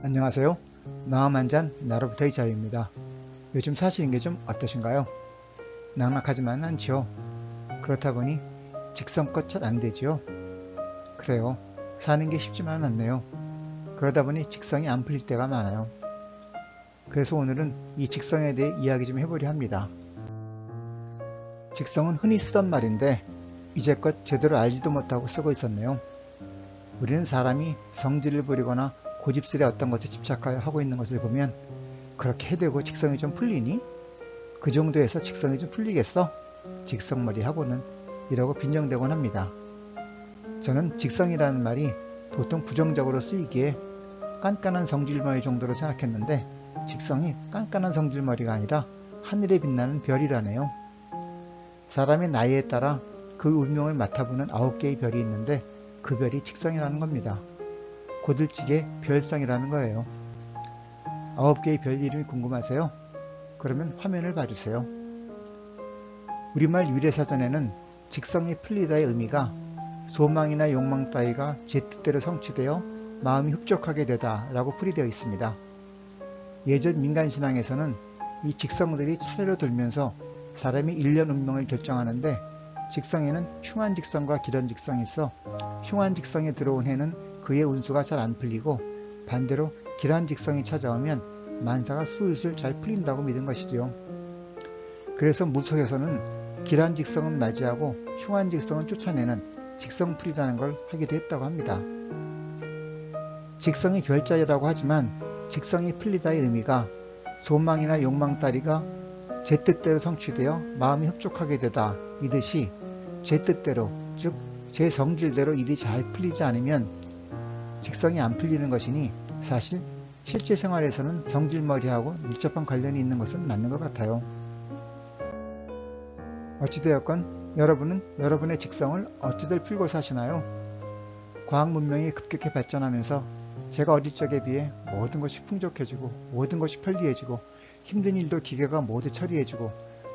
안녕하세요. 마음 한 잔 나로부터의 자유입니다. 요즘 사시는 게 좀 어떠신가요? 낙낙하지만 않지요. 그렇다 보니 직성껏 잘 안 되지요. 그래요. 사는 게 쉽지만 않네요. 그러다 보니 직성이 안 풀릴 때가 많아요. 그래서 오늘은 이 직성에 대해 이야기 좀 해보려 합니다. 직성은 흔히 쓰던 말인데 이제껏 제대로 알지도 못하고 쓰고 있었네요. 우리는 사람이 성질을 부리거나 고집스레 어떤 것에 집착하여 하고 있는 것을 보면 그렇게 해대고 직성이 좀 풀리니? 그 정도에서 직성이 좀 풀리겠어? 직성머리하고는 이러고 빈정대곤 합니다. 저는 직성이라는 말이 보통 부정적으로 쓰이기에 깐깐한 성질머리 정도로 생각했는데 직성이 깐깐한 성질머리가 아니라 하늘에 빛나는 별이라네요. 사람의 나이에 따라 그 운명을 맡아보는 9개의 별이 있는데 그 별이 직성이라는 겁니다. 고들치게 별성이라는 거예요. 9개의 별 이름이 궁금하세요? 그러면 화면을 봐주세요. 우리말 유래사전에는 직성이 풀리다의 의미가 소망이나 욕망 따위가 제 뜻대로 성취되어 마음이 흡족하게 되다 라고 풀이되어 있습니다. 예전 민간신앙에서는 이 직성들이 차례로 돌면서 사람의 일련 운명을 결정하는데 직성에는 흉한직성과 기련직성이 있어 흉한직성에 들어온 해는 그의 운수가 잘 안 풀리고 반대로 기란직성이 찾아오면 만사가 술술 잘 풀린다고 믿은 것이지요. 그래서 무속에서는 기란직성은 맞이하고 흉한직성은 쫓아내는 직성풀이라는 걸 하기도 했다고 합니다. 직성이 별자리라고 하지만 직성이 풀리다의 의미가 소망이나 욕망 따위가 제 뜻대로 성취되어 마음이 흡족하게 되다 이듯이 제 뜻대로 즉 제 성질대로 일이 잘 풀리지 않으면 직성이 안 풀리는 것이니 사실 실제 생활에서는 성질머리하고 밀접한 관련이 있는 것은 맞는 것 같아요. 어찌되었건 여러분은 여러분의 직성을 어찌들 풀고 사시나요? 과학 문명이 급격히 발전하면서 제가 어릴 적에 비해 모든 것이 풍족해지고 모든 것이 편리해지고 힘든 일도 기계가 모두 처리해주고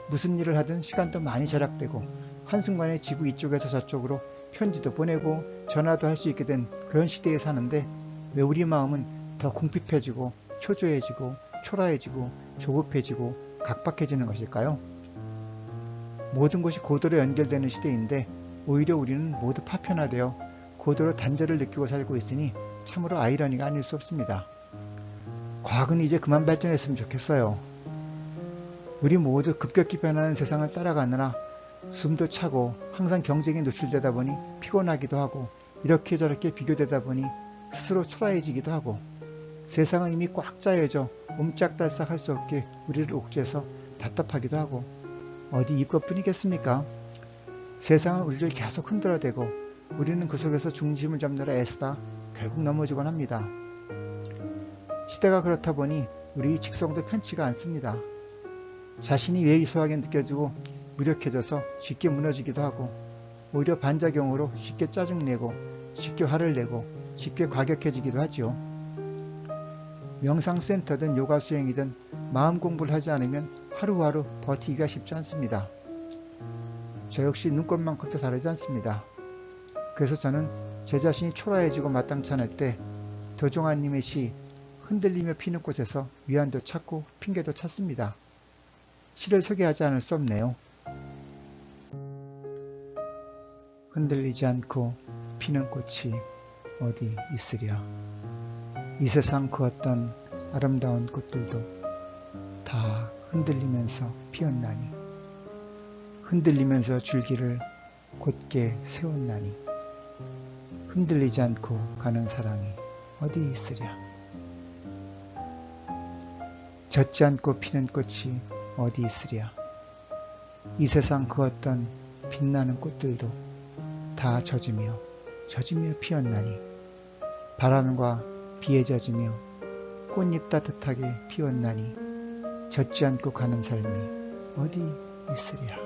무슨 일을 하든 시간도 많이 절약되고 한순간에 지구 이쪽에서 저쪽으로 편지도 보내고 전화도 할 수 있게 된 그런 시대에 사는데 왜 우리 마음은 더 궁핍해지고 초조해지고 초라해지고 조급해지고 각박해지는 것일까요? 모든 것이 고도로 연결되는 시대인데 오히려 우리는 모두 파편화되어 고도로 단절을 느끼고 살고 있으니 참으로 아이러니가 아닐 수 없습니다. 과학은 이제 그만 발전했으면 좋겠어요. 우리 모두 급격히 변하는 세상을 따라가느라 숨도 차고 항상 경쟁에 노출되다 보니 피곤하기도 하고 이렇게 저렇게 비교되다 보니 스스로 초라해지기도 하고 세상은 이미 꽉 짜여져 옴짝달싹 할 수 없게 우리를 옥죄서 답답하기도 하고 어디 이것뿐이겠습니까? 세상은 우리를 계속 흔들어대고 우리는 그 속에서 중심을 잡느라 애쓰다 결국 넘어지곤 합니다. 시대가 그렇다 보니 우리 직성도 편치가 않습니다. 자신이 왜소하게 느껴지고 무력해져서 쉽게 무너지기도 하고 오히려 반작용으로 쉽게 짜증내고 쉽게 화를 내고 쉽게 과격해지기도 하지요. 명상센터든 요가 수행이든 마음 공부를 하지 않으면 하루하루 버티기가 쉽지 않습니다. 저 역시 눈꽃만큼도 다르지 않습니다. 그래서 저는 제 자신이 초라해지고 마땅치 않을 때 도종환님의 시 흔들리며 피는 꽃에서 위안도 찾고 핑계도 찾습니다. 시를 소개하지 않을 수 없네요. 흔들리지 않고 피는 꽃이 어디 있으랴. 이 세상 그 어떤 아름다운 꽃들도 다 흔들리면서 피었나니 흔들리면서 줄기를 곧게 세웠나니 흔들리지 않고 가는 사랑이 어디 있으랴. 젖지 않고 피는 꽃이 어디 있으랴. 이 세상 그 어떤 빛나는 꽃들도 다 젖으며 피었나니 바람과 비에 젖으며 꽃잎 따뜻하게 피었나니 젖지 않고 가는 삶이 어디 있으랴.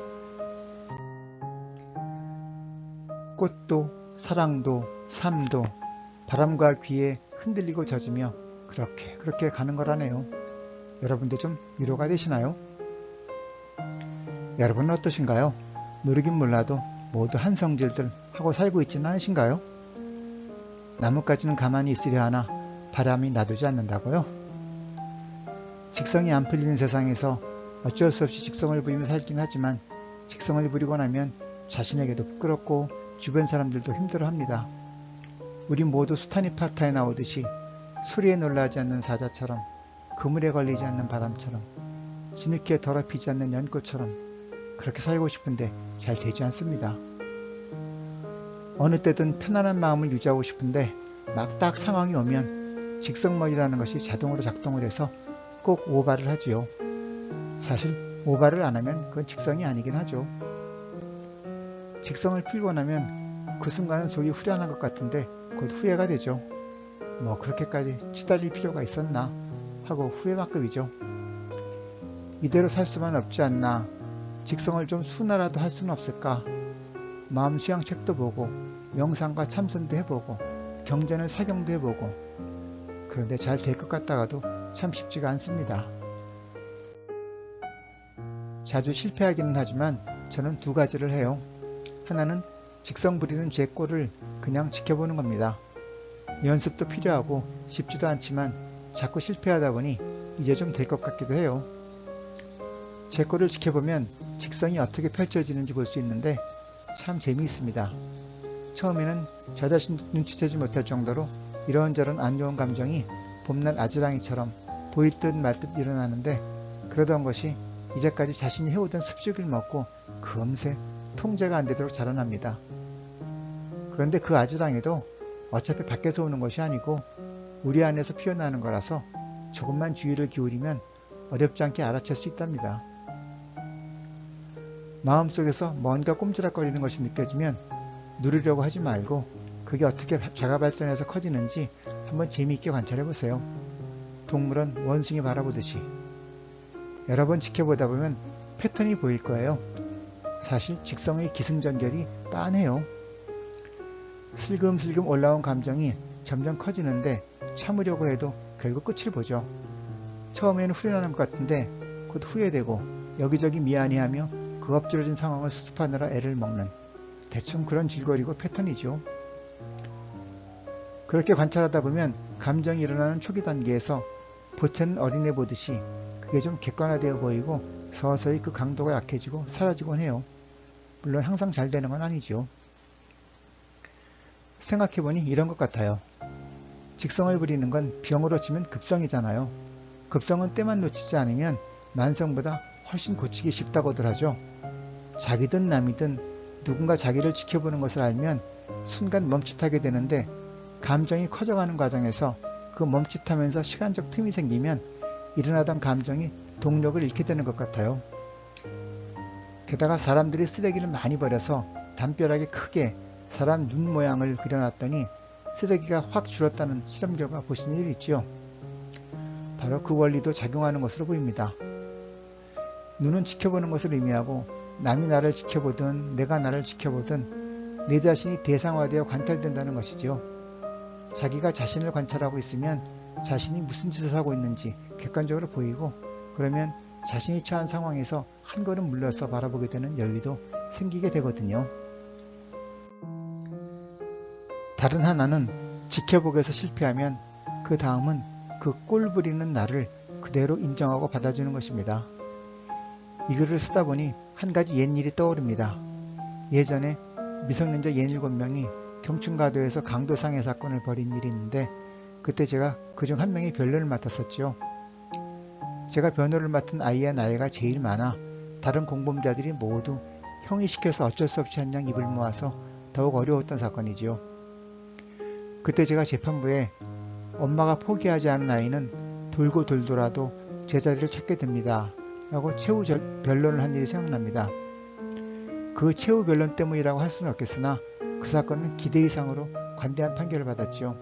꽃도 사랑도 삶도 바람과 비에 흔들리고 젖으며 그렇게 가는 거라네요. 여러분도 좀 위로가 되시나요? 여러분은 어떠신가요? 모르긴 몰라도 모두 한 성질들 하고 살고 있지는 않으신가요? 나뭇가지는 가만히 있으려 하나 바람이 놔두지 않는다고요? 직성이 안 풀리는 세상에서 어쩔 수 없이 직성을 부리며 살긴 하지만 직성을 부리고 나면 자신에게도 부끄럽고 주변 사람들도 힘들어합니다. 우리 모두 수타니파타에 나오듯이 소리에 놀라지 않는 사자처럼, 그물에 걸리지 않는 바람처럼, 뒤늦게 더럽히지 않는 연꽃처럼 그렇게 살고 싶은데 잘 되지 않습니다. 어느 때든 편안한 마음을 유지하고 싶은데 막 딱 상황이 오면 직성머리라는 것이 자동으로 작동을 해서 꼭 오바를 하지요. 사실 오바를 안 하면 그건 직성이 아니긴 하죠. 직성을 풀고 나면 그 순간은 속이 후련한 것 같은데 곧 후회가 되죠. 뭐 그렇게까지 치달릴 필요가 있었나 하고 후회만급이죠. 이대로 살 수만 없지 않나, 직성을 좀 순화라도 할 수는 없을까, 마음 수양책도 보고 명상과 참선도 해보고 경전을 사경도 해보고, 그런데 잘 될 것 같다가도 참 쉽지가 않습니다. 자주 실패하기는 하지만 저는 두 가지를 해요. 하나는 직성 부리는 제 꼴을 그냥 지켜보는 겁니다. 연습도 필요하고 쉽지도 않지만 자꾸 실패하다 보니 이제 좀 될 것 같기도 해요. 제 꼴을 지켜보면 직성이 어떻게 펼쳐지는지 볼 수 있는데 참 재미있습니다. 처음에는 저 자신 눈치채지 못할 정도로 이런저런 안 좋은 감정이 봄날 아지랑이처럼 보일 듯 말 듯 일어나는데, 그러던 것이 이제까지 자신이 해오던 습식을 먹고 금세 통제가 안 되도록 자라납니다. 그런데 그 아지랑이도 어차피 밖에서 오는 것이 아니고 우리 안에서 피어나는 거라서 조금만 주의를 기울이면 어렵지 않게 알아챌 수 있답니다. 마음속에서 뭔가 꼼지락거리는 것이 느껴지면 누르려고 하지 말고 그게 어떻게 자가 발전해서 커지는지 한번 재미있게 관찰해 보세요. 동물원 원숭이 바라보듯이. 여러 번 지켜보다 보면 패턴이 보일 거예요. 사실 직성의 기승전결이 빤해요. 슬금슬금 올라온 감정이 점점 커지는데 참으려고 해도 결국 끝을 보죠. 처음에는 후련하는 것 같은데 곧 후회되고 여기저기 미안해하며 그 엎질러진 상황을 수습하느라 애를 먹는, 대충 그런 줄거리고 패턴이죠. 그렇게 관찰하다 보면 감정이 일어나는 초기 단계에서 보채는 어린애 보듯이 그게 좀 객관화되어 보이고 서서히 그 강도가 약해지고 사라지곤 해요. 물론 항상 잘 되는 건 아니죠. 생각해보니 이런 것 같아요. 직성을 부리는 건 병으로 치면 급성이잖아요. 급성은 때만 놓치지 않으면 만성보다 훨씬 고치기 쉽다고들 하죠. 자기든 남이든 누군가 자기를 지켜보는 것을 알면 순간 멈칫하게 되는데, 감정이 커져가는 과정에서 그 멈칫하면서 시간적 틈이 생기면 일어나던 감정이 동력을 잃게 되는 것 같아요. 게다가 사람들이 쓰레기를 많이 버려서 담벼락에 크게 사람 눈 모양을 그려놨더니 쓰레기가 확 줄었다는 실험 결과 보신 일 있죠? 바로 그 원리도 작용하는 것으로 보입니다. 눈은 지켜보는 것을 의미하고 남이 나를 지켜보든 내가 나를 지켜보든 내 자신이 대상화되어 관찰된다는 것이지요. 자기가 자신을 관찰하고 있으면 자신이 무슨 짓을 하고 있는지 객관적으로 보이고, 그러면 자신이 처한 상황에서 한 걸음 물러서 바라보게 되는 여유도 생기게 되거든요. 다른 하나는 지켜보기에서 실패하면 그 다음은 그 꼴 부리는 나를 그대로 인정하고 받아주는 것입니다. 이 글을 쓰다 보니 한 가지 옛일이 떠오릅니다. 예전에 미성년자 67명이 경춘가도에서 강도상해 사건을 벌인 일이 있는데, 그때 제가 그중 한 명의 변론을 맡았었죠. 제가 변호를 맡은 아이의 나이가 제일 많아 다른 공범자들이 모두 형이 시켜서 어쩔 수 없이 한 양 입을 모아서 더욱 어려웠던 사건이지요. 그때 제가 재판부에 엄마가 포기하지 않은 아이는 돌고 돌더라도 제자리를 찾게 됩니다 라고 최후 변론을 한 일이 생각납니다. 그 최후 변론 때문이라고 할 수는 없겠으나 그 사건은 기대 이상으로 관대한 판결을 받았죠.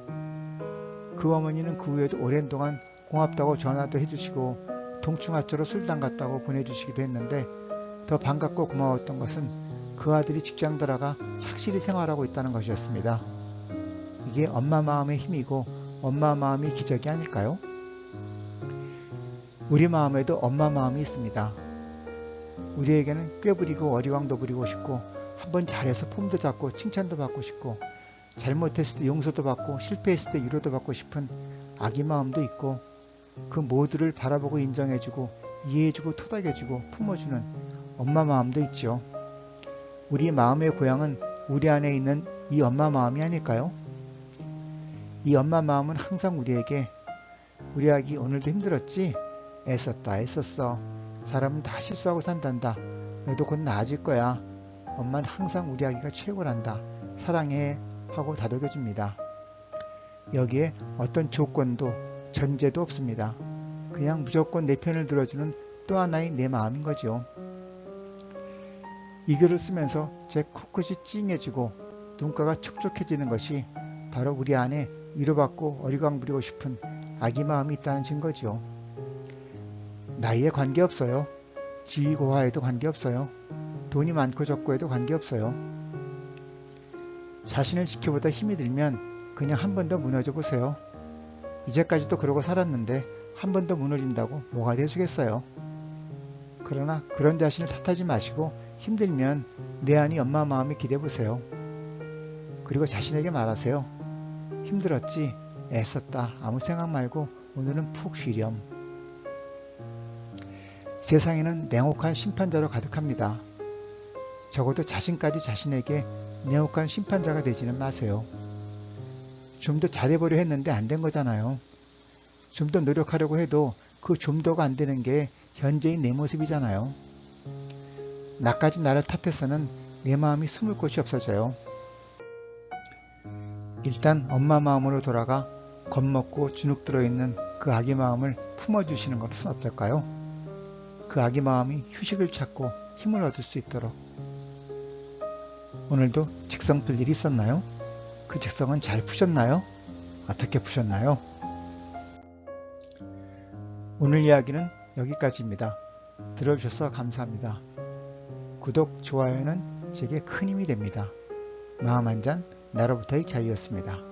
그 어머니는 그 후에도 오랜 동안 고맙다고 전화도 해주시고 동충하초로 술 담갔다고 보내주시기도 했는데, 더 반갑고 고마웠던 것은 그 아들이 직장 들어가 착실히 생활하고 있다는 것이었습니다. 이게 엄마 마음의 힘이고 엄마 마음이 기적이 아닐까요? 우리 마음에도 엄마 마음이 있습니다. 우리에게는 꾀부리고 어리광도 부리고 싶고 한번 잘해서 폼도 잡고 칭찬도 받고 싶고 잘못했을 때 용서도 받고 실패했을 때 위로도 받고 싶은 아기 마음도 있고 그 모두를 바라보고 인정해주고 이해해주고 토닥여주고 품어주는 엄마 마음도 있죠. 우리 마음의 고향은 우리 안에 있는 이 엄마 마음이 아닐까요? 이 엄마 마음은 항상 우리에게 우리 아기 오늘도 힘들었지? 애썼다 애썼어. 사람은 다 실수하고 산단다. 너도 곧 나아질 거야. 엄마는 항상 우리 아기가 최고란다. 사랑해 하고 다독여줍니다. 여기에 어떤 조건도 전제도 없습니다. 그냥 무조건 내 편을 들어주는 또 하나의 내 마음인 거죠. 이 글을 쓰면서 제 코끝이 찡해지고 눈가가 촉촉해지는 것이 바로 우리 안에 위로받고 어리광 부리고 싶은 아기 마음이 있다는 증거죠. 나이에 관계없어요. 지위 고하에도 관계없어요. 돈이 많고 적고 해도 관계없어요. 자신을 지켜보다 힘이 들면 그냥 한 번 더 무너져 보세요. 이제까지도 그러고 살았는데 한 번 더 무너진다고 뭐가 되주겠어요. 그러나 그런 자신을 탓하지 마시고 힘들면 내 안이 엄마 마음에 기대보세요. 그리고 자신에게 말하세요. 힘들었지? 애썼다. 아무 생각 말고 오늘은 푹 쉬렴. 세상에는 냉혹한 심판자로 가득합니다. 적어도 자신까지 자신에게 냉혹한 심판자가 되지는 마세요. 좀 더 잘해보려 했는데 안 된 거잖아요. 좀 더 노력하려고 해도 그 좀 더가 안 되는 게 현재의 내 모습이잖아요. 나까지 나를 탓해서는 내 마음이 숨을 곳이 없어져요. 일단 엄마 마음으로 돌아가 겁먹고 주눅 들어있는 그 아기 마음을 품어주시는 것은 어떨까요? 그 아기 마음이 휴식을 찾고 힘을 얻을 수 있도록. 오늘도 직성 풀 일이 있었나요? 그 직성은 잘 푸셨나요? 어떻게 푸셨나요? 오늘 이야기는 여기까지입니다. 들어주셔서 감사합니다. 구독, 좋아요는 제게 큰 힘이 됩니다. 마음 한 잔, 나로부터의 자유였습니다.